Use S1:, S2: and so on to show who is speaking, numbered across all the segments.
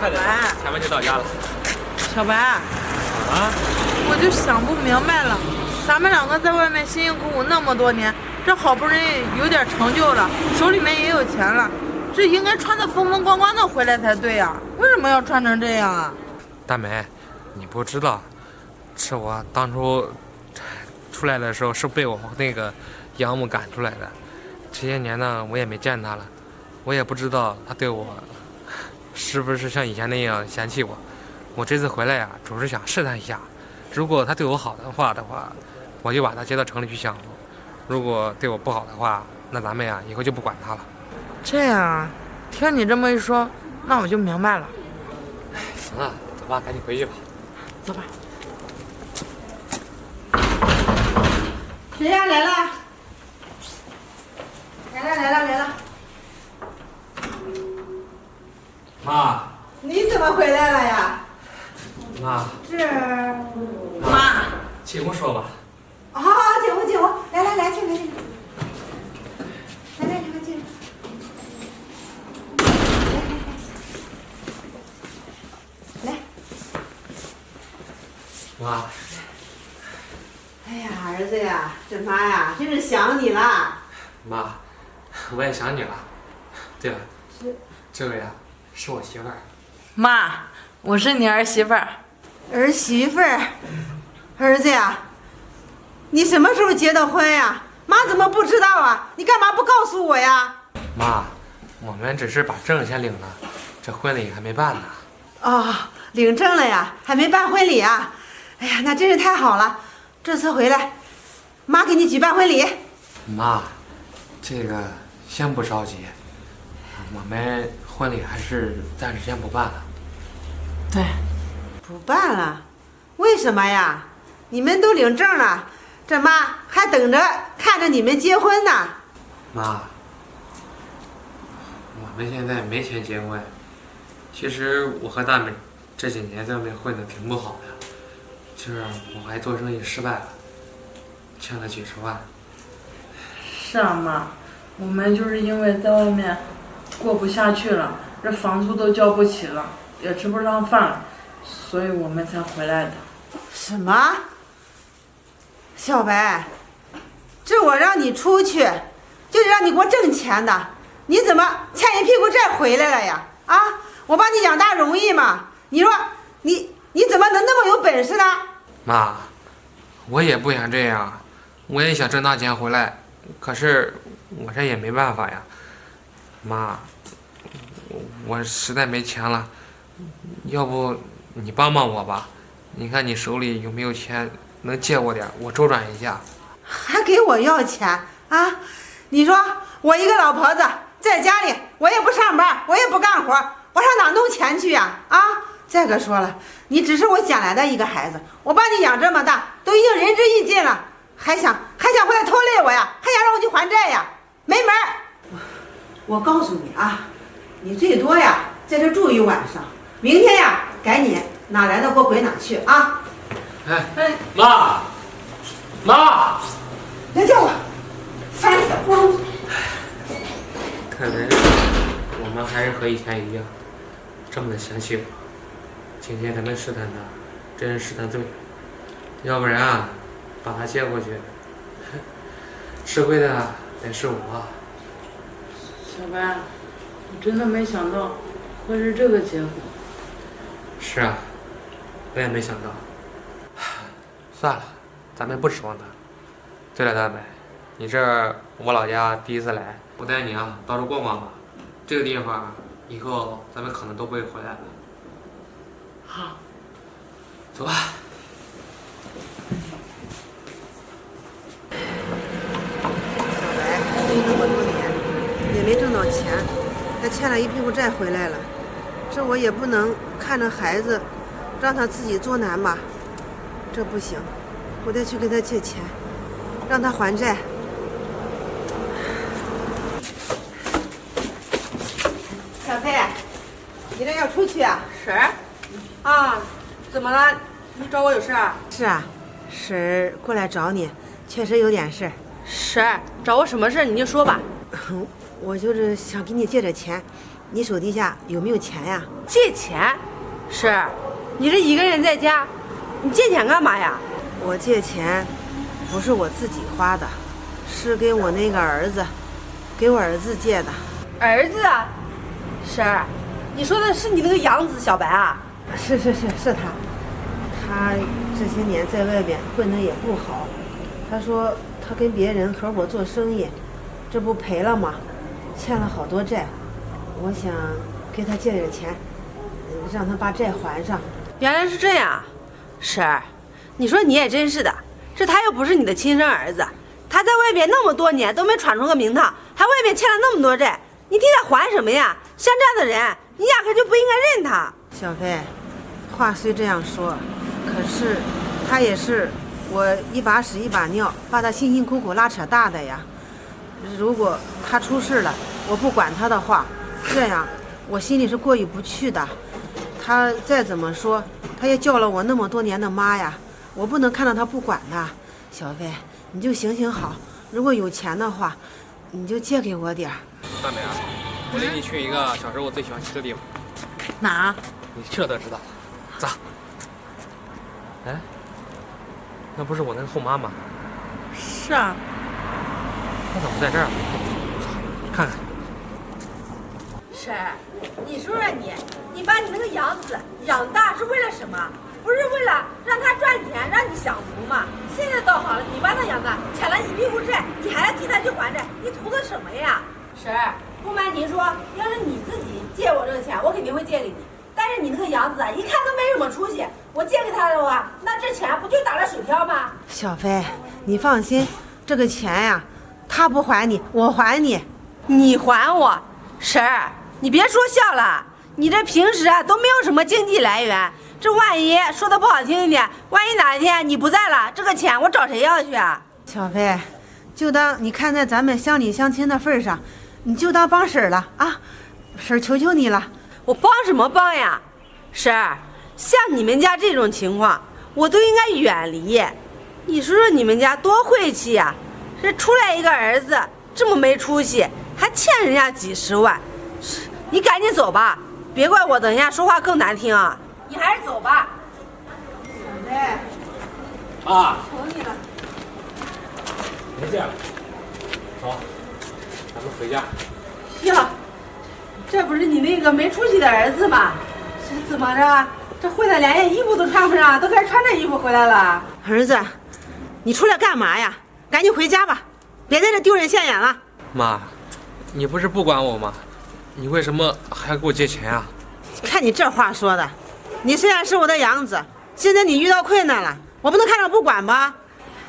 S1: 快点，前面就到家了。
S2: 小白，啊，我就想不明白了，咱们两个在外面辛辛苦苦那么多年，这好不容易有点成就了，手里面也有钱了，这应该穿得风风光光的回来才对呀，为什么要穿成这样啊？
S1: 大美，你不知道，是我当初出来的时候是被我那个养母赶出来的，这些年呢我也没见他了，我也不知道他对我是不是像以前那样嫌弃我。我这次回来呀，主是想试探一下，如果他对我好的话，我就把他接到城里去享福；如果对我不好的话，那咱们呀以后就不管他了。
S2: 这样啊，听你这么一说，那我就明白了。
S1: 行了，走吧，赶紧回去吧。
S2: 走吧。
S3: 谁呀？来了！来了！
S1: 妈，
S3: 你怎么回来了呀？
S1: 妈，
S2: 妈，
S1: 进屋说吧。
S3: 好，进屋，来，进来。来，你们进。来。
S1: 妈。
S3: 哎呀，儿子呀，这妈呀，真是想你了。
S1: 妈，我也想你了。对了，这位呀，是我媳妇儿。
S2: 妈，我是你儿媳妇儿。
S3: 儿媳妇儿，儿子呀，你什么时候结的婚呀？妈怎么不知道啊？你干嘛不告诉我呀？
S1: 妈，我们只是把证先领了，这婚礼还没办呢。
S3: 哦，领证了呀，还没办婚礼啊？哎呀，那真是太好了！这次回来，妈给你举办婚礼。
S1: 妈，这个先不着急，我们婚礼还是暂时先不办了。
S2: 对，
S3: 不办了？为什么呀？你们都领证了，这妈还等着看着你们结婚呢。
S1: 妈，我们现在没钱结婚。其实我和大美这几年在外面混的挺不好的，就是我还做生意失败了，欠了几十万。
S2: 是啊，妈，我们就是因为在外面过不下去了，这房租都交不起了，也吃不上饭了，所以我们才回来的。
S3: 什么？小白，这我让你出去，就是让你给我挣钱的，你怎么欠一屁股债回来了呀？啊，我把你养大容易吗？你说你怎么能那么有本事呢？
S1: 妈，我也不想这样，我也想挣大钱回来，可是我这也没办法呀。妈，我实在没钱了，要不你帮帮我吧？你看你手里有没有钱，能借我点，我周转一下。
S3: 还给我要钱啊？你说我一个老婆子在家里，我也不上班，我也不干活，我上哪弄钱去呀？啊！再个说了，你只是我捡来的一个孩子，我把你养这么大，都已经仁至义尽了，还想回来拖累我呀？还想让我去还债呀？没门儿！我告诉你啊，你最多呀在这住一晚上，明天呀赶紧哪来的给我滚哪去啊！
S1: 哎，妈，
S3: 别叫我，烦死了！
S1: 看来我们还是和以前一样，这么的嫌弃我。今天咱们试探他，真是试探对了。要不然啊，把他接过去，吃亏的得是我。
S2: 小白，我真的没想到会是这个结果。
S1: 是啊，我也没想到。算了，咱们不指望他。对了，大美，你这我老家第一次来，我带你啊到处逛逛吧。这个地方以后咱们可能都不会回来了。
S2: 好，
S1: 走吧。
S3: 小白工作这么多年，也没挣到钱，还欠了一屁股债回来了。这我也不能看着孩子，让他自己作难吧？这不行，我得去给他借钱，让他还债。小飞，你这要出去啊？
S4: 婶儿，啊，怎么了？你找我有事啊？
S3: 是啊，婶儿过来找你，确实有点事儿。
S4: 婶儿，找我什么事你就说吧。
S3: 我就是想给你借点钱，你手底下有没有钱呀？
S4: 借钱？婶儿，你这一个人在家，你借钱干嘛呀？
S3: 我借钱不是我自己花的，是给我那个儿子，给我儿子借的。
S4: 儿子啊？婶儿，你说的是你那个养子小白啊？
S3: 是他，他这些年在外边混得也不好。他说他跟别人合伙做生意，这不赔了吗？欠了好多债，我想给他借点钱，让他把债还上。
S4: 原来是这样，婶儿，你说你也真是的，这他又不是你的亲生儿子，他在外边那么多年都没闯出个名堂，还外面欠了那么多债，你替他还什么呀？像这样的人，你压根就不应该认他。
S3: 小飞，话虽这样说，可是他也是我一把屎一把尿把他辛辛苦苦拉扯大的呀。如果他出事了，我不管他的话，这样我心里是过意不去的。他再怎么说，他也叫了我那么多年的妈呀，我不能看到他不管他。小飞，你就行行好，如果有钱的话，你就借给我点儿。
S1: 大美啊，我领你去一个小时候我最喜欢去的地方。
S2: 哪？
S1: 你去了都知道了。走。哎，那不是我那个后妈吗？
S2: 是啊。
S1: 她怎么在这儿？看看。
S4: 婶儿，你说说你把你那个养子养大是为了什么？不是为了让他赚钱让你享福吗？现在倒好了，你把他养大，欠了一屁股债，你还要替他去还债，你图的什么呀？婶儿，不瞒您说，要是你自己借我这个钱，我肯定会借给你。但是你那个养子啊，一看都没什么出息，我借给他的话，那这钱不就打了水漂吗？
S3: 小飞，你放心，这个钱呀，他不还你，我还你。
S4: 你还我？婶儿，你别说笑了，你这平时啊都没有什么经济来源，这万一说的不好听一点，万一哪一天你不在了，这个钱我找谁要去啊？
S3: 小飞，就当你看在咱们乡里乡亲的份上，你就当帮婶儿了啊！婶儿求求你了。
S4: 我帮什么帮呀？婶儿，像你们家这种情况，我都应该远离。你说说你们家多晦气呀！这出来一个儿子这么没出息，还欠人家几十万，你赶紧走吧，别怪我等一下说话更难听啊！你还是走吧。
S3: 小飞，
S1: 啊，
S4: 求你了。
S1: 没见了。走，咱们回家。
S4: 哟，这不是你那个没出息的儿子吗？是怎么着？这回来连件衣服都穿不上，都该穿这衣服回来了。
S3: 儿子，你出来干嘛呀？赶紧回家吧，别在这丢人现眼了。
S1: 妈，你不是不管我吗？你为什么还给我借钱啊？
S3: 看你这话说的，你虽然是我的养子，现在你遇到困难了，我不能看着不管吧？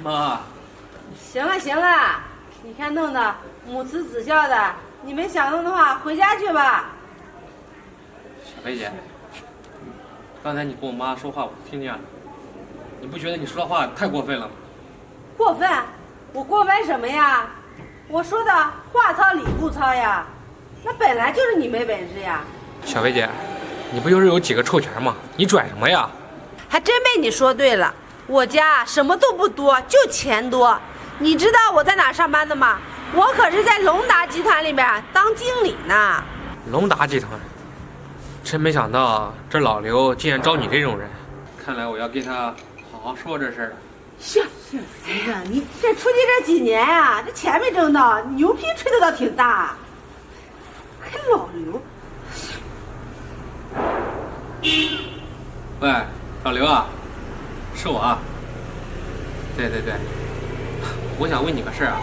S1: 妈，
S4: 行了行了，你看弄得母慈子孝的，你没想弄的话，回家去吧。
S1: 小飞姐，刚才你跟我妈说话，我听见了，你不觉得你说的话太过分了吗？
S4: 过分？我过分什么呀？我说的话糙理不糙呀，那本来就是你没本事呀。
S1: 小飞姐，你不就是有几个臭钱吗？你拽什么呀？
S4: 还真被你说对了，我家什么都不多，就钱多。你知道我在哪上班的吗？我可是在龙达集团里面当经理呢。
S1: 龙达集团，真没想到这老刘竟然招你这种人，看来我要跟他好好说这事儿了。
S4: 行，儿子，你这出去这几年呀，这钱没挣到，牛皮吹得倒挺大。还老刘。
S1: 喂，老刘啊，是我啊。对，我想问你个事儿啊，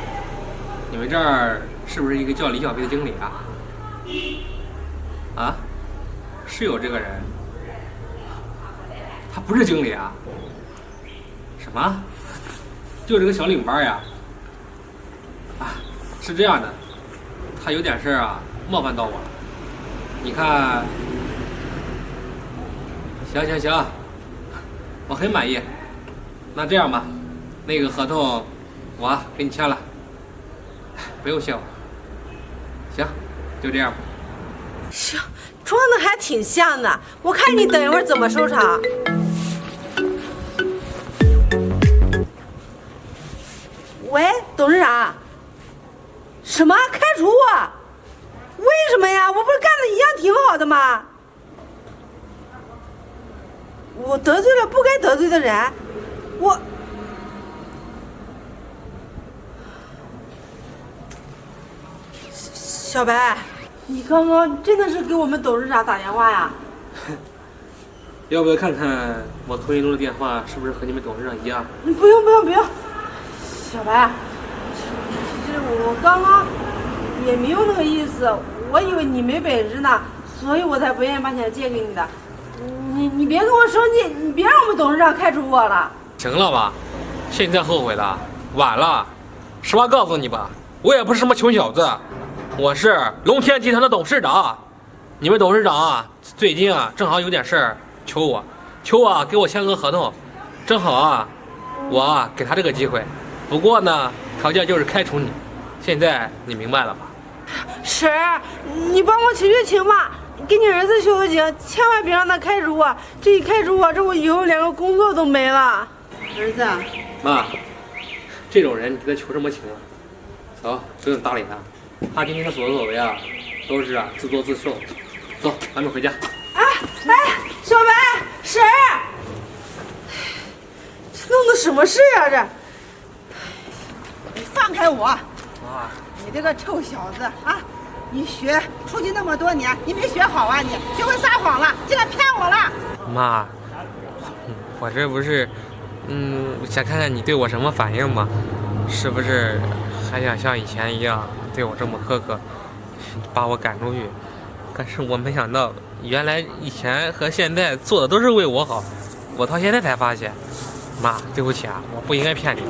S1: 你们这儿是不是一个叫李小飞的经理啊？啊，是有这个人？他不是经理啊？什么？就这个小领班呀？啊，是这样的，他有点事儿啊，冒犯到我了。你看，行，我很满意。那这样吧，那个合同我给你签了，不用谢我。行，就这样吧。
S4: 行，装的还挺像的，我看你等一会儿怎么收场。喂，董事长。什么？开除我？为什么呀？我不是干的一样挺好的吗？我得罪了不该得罪的人，小白，你刚刚真的是给我们董事长打电话呀？
S1: 要不要看看我投影中的电话是不是和你们董事长一样？
S4: 不用，小白，其实我刚刚也没有那个意思，我以为你没本事呢，所以我才不愿意把钱借给你的。你别跟我生气，你别让我们董事长开除我了。
S1: 行了吧，现在后悔了，晚了。实话告诉你吧，我也不是什么穷小子，我是龙天集团的董事长。你们董事长啊，最近啊正好有点事儿，求我给我签个合同，正好啊，我给他这个机会。不过呢，条件就是开除你。现在你明白了吧？
S4: 婶儿，你帮我求求情吧，给你儿子求求情，千万别让他开除我。这一开除我，这我以后连个工作都没了。
S3: 儿子，
S1: 妈，这种人你给他求什么情啊？走，不用搭理他。他今天的所作所为啊，都是自作自受。走，咱们回家。
S4: 哎，小白，婶儿，弄的什么事啊？这
S3: 你放开我！
S1: 妈，
S3: 你这个臭小子啊！你学出去那么多年，你没学好啊你？学会撒谎了，竟然骗我了！
S1: 妈，我这不是，想看看你对我什么反应吗？是不是还想像以前一样对我这么苛刻，把我赶出去？可是我没想到，原来以前和现在做的都是为我好，我到现在才发现。妈，对不起啊，我不应该骗你的。